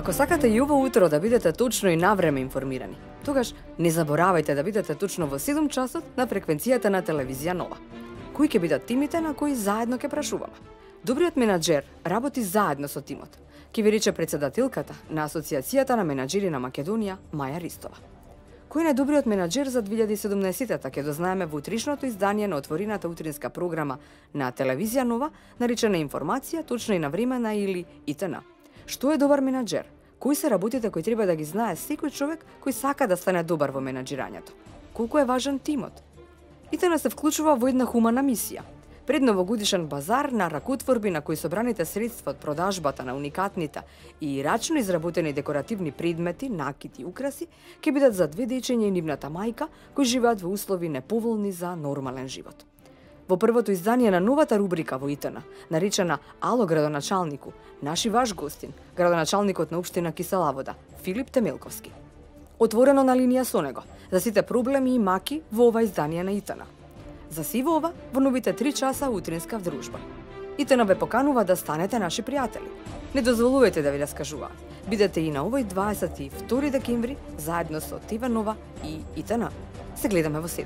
Ако сакате и ово утро да бидете точно и навреме информирани, тогаш не заборавајте да бидете точно во 7 часот на фреквенцијата на телевизија Нова. Кои ќе бидат тимите на кои заедно ќе прашуваме? Добриот менаџер работи заедно со тимот, ќе ви рече председателката на Асоциацијата на менаџери на Македонија Маја Ристова. Кој е најдобриот менаџер за 2017-та ќе дознаеме во утришното издание на отворената утринска програма на телевизија Нова, наречена Информација точно и навремена или ИТН. Што е добар менаџер? Кои се работите кои треба да ги знае секој човек кој сака да стане добар во менаџирањето? Колку е важен тимот? ИТН се вклучува во една хумана мисија. Пред новогодишен базар на ракотворби на кои собраните средства од продажбата на уникатните и рачно изработени декоративни предмети, накити и украси ќе бидат за две дечиња и нивната мајка кои живеат во услови неповолни за нормален живот. Во првото издание на новата рубрика во ИТН, наречена Ало градоначалнику, наши ваш гостин, градоначалникот на општина Кисела Вода, Филип Темелковски. Отворено на линија со него за сите проблеми и маки во ова издание на ИТН. За сиво ова во новите 3 часа утринска вдружба. ИТН ве поканува да станете наши пријатели. Не дозволувајте да ви раскажуваат. Бидете и на овој 22 декември заедно со ТВ Нова и ИТН. Се гледаме во 7.